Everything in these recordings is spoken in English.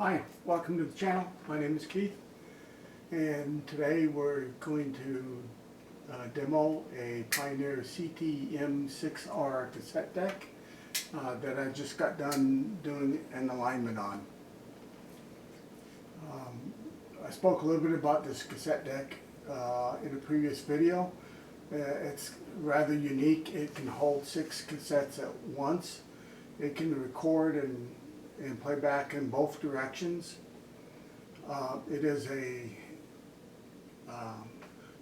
Hi, welcome to the channel. My name is Keith, and today we're going to demo a Pioneer CT-M6R cassette deck that I just got done doing an alignment on. I spoke a little bit about this cassette deck in a previous video. It's rather unique. It can hold 6 cassettes at once. It can record and play back in both directions. It is a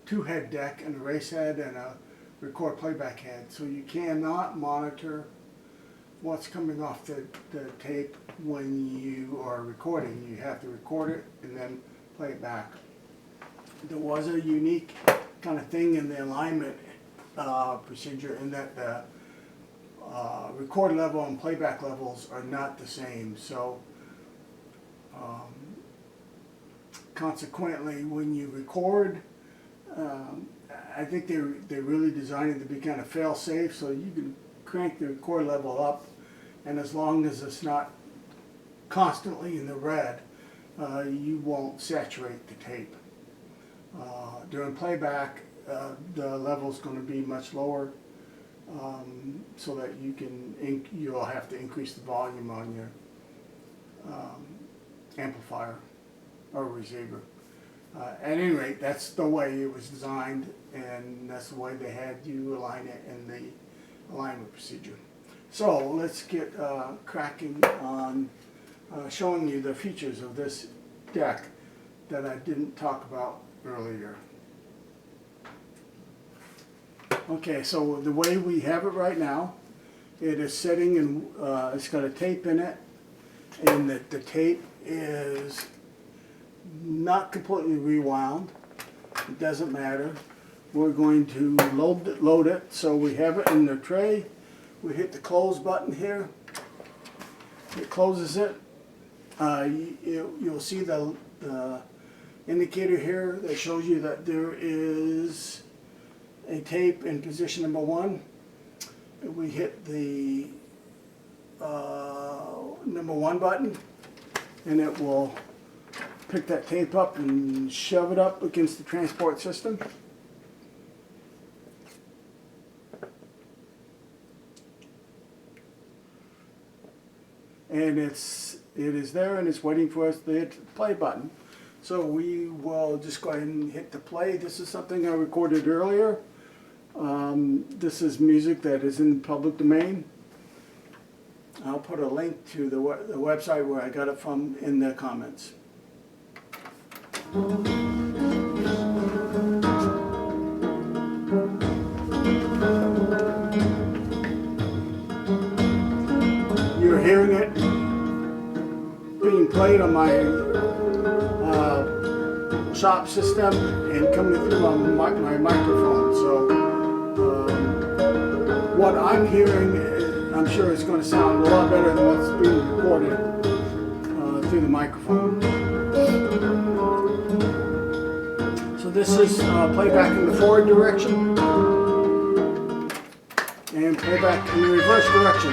2-head deck, an erase head and a record playback head, so you cannot monitor what's coming off the tape when you are recording. You have to record it and then play it back. There was a unique kind of thing in the alignment procedure in that the record level and playback levels are not the same, so consequently when you record, I think they really designed it to be kind of fail-safe, so you can crank the record level up, and as long as it's not constantly in the red, you won't saturate the tape. During playback, the level's going to be much lower, so that you'll have to increase the volume on your amplifier or receiver. At any rate, that's the way it was designed, and that's the way they had you align it in the alignment procedure. So let's get cracking on showing you the features of this deck that I didn't talk about earlier. Okay, so the way we have it right now, it is sitting and it's got a tape in it, and the tape is not completely rewound. It doesn't matter. We're going to load it, so we have it in the tray. We hit the close button here. It closes it. You'll see the indicator here that shows you that there is a tape in position number 1. We hit the number 1 button, and it will pick that tape up and shove it up against the transport system. And it is there, and it's waiting for us to hit the play button. So we will just go ahead and hit the play. This is something I recorded earlier. This is music that is in public domain. I'll put a link to the website where I got it from in the comments. You're hearing it being played on my shop system and coming through on my microphone. So what I'm hearing, I'm sure it's going to sound a lot better than what's being recorded through the microphone. So this is playback in the forward direction and playback in the reverse direction.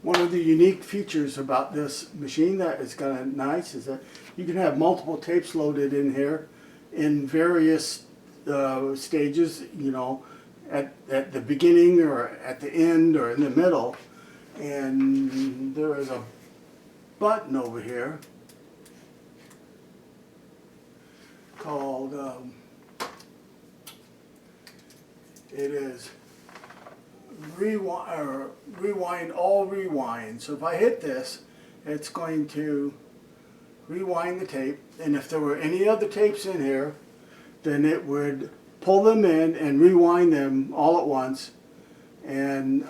One of the unique features about this machine that is kind of nice is that you can have multiple tapes loaded in here in various stages, you know, at the beginning or at the end or in the middle. And there is a button over here called, it is rewind all rewind. So if I hit this, it's going to rewind the tape, and if there were any other tapes in here, then it would pull them in and rewind them all at once, and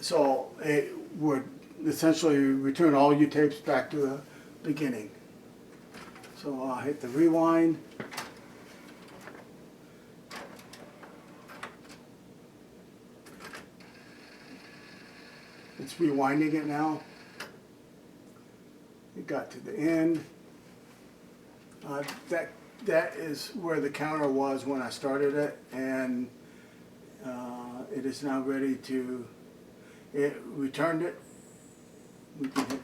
so it would essentially return all your tapes back to the beginning. So I'll hit the rewind. it's rewinding it now. It got to the end. That is where the counter was when I started it, and it is now ready to. It returned it. We can hit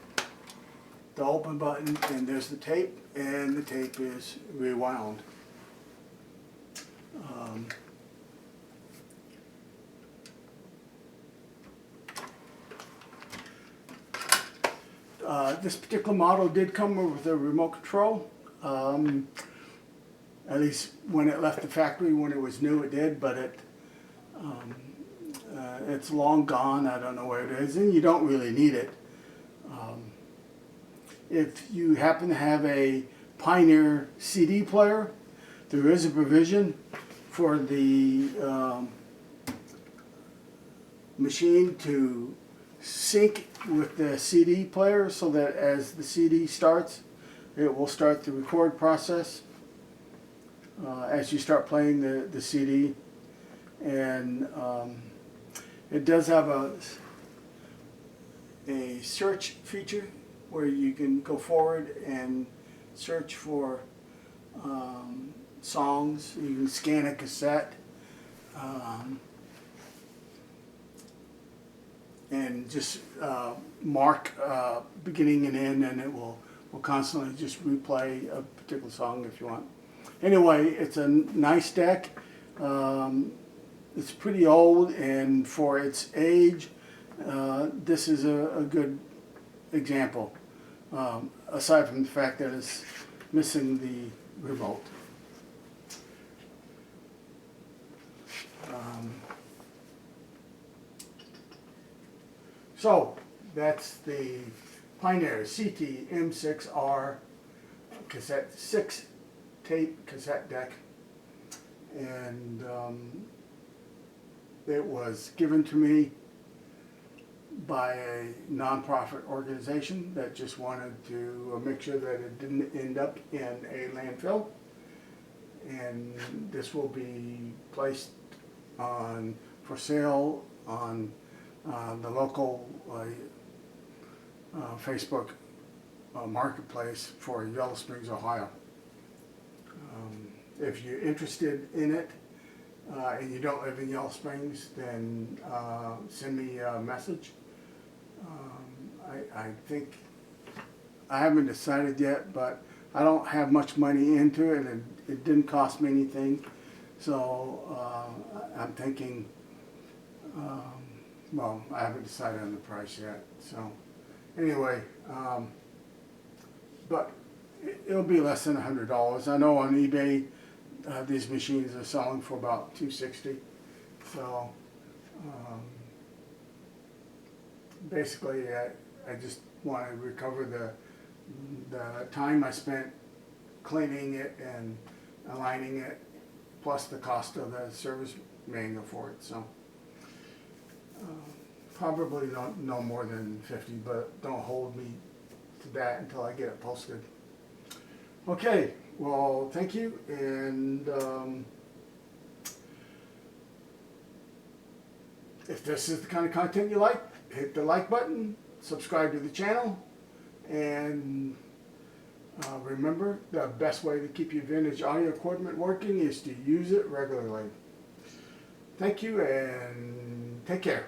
the open button, and there's the tape, and the tape is rewound. This particular model did come with a remote control. At least when it left the factory, when it was new, it did, but it's long gone. I don't know where it is, and you don't really need it. If you happen to have a Pioneer CD player, there is a provision for the machine to sync with the CD player, so that as the CD starts, it will start the record process as you start playing the CD. And it does have a search feature where you can go forward and search for songs. You can scan a cassette and just mark beginning and end, and it will constantly just replay a particular song if you want. Anyway, it's a nice deck. It's pretty old, and for its age, this is a good example, aside from the fact that it's missing the remote. So that's the Pioneer CT-M6R cassette 6-tape cassette deck, and it was given to me by a non-profit organization that just wanted to make sure that it didn't end up in a landfill. And this will be placed on for sale on the local Facebook marketplace for Yellow Springs, Ohio. If you're interested in it and you don't live in Yellow Springs, then send me a message. I think I haven't decided yet, but I don't have much money into it, and it didn't cost me anything. So I'm thinking, well, I haven't decided on the price yet. So anyway, but it'll be less than $100. I know on eBay these machines are selling for about $260. So basically, I just want to recover the time I spent cleaning it and aligning it, plus the cost of the service manual for it. So probably no more than 50, but don't hold me to that until I get it posted. Okay, well, thank you, and if this is the kind of content you like, hit the like button, subscribe to the channel, and remember, the best way to keep your vintage audio equipment working is to use it regularly. Thank you, and take care.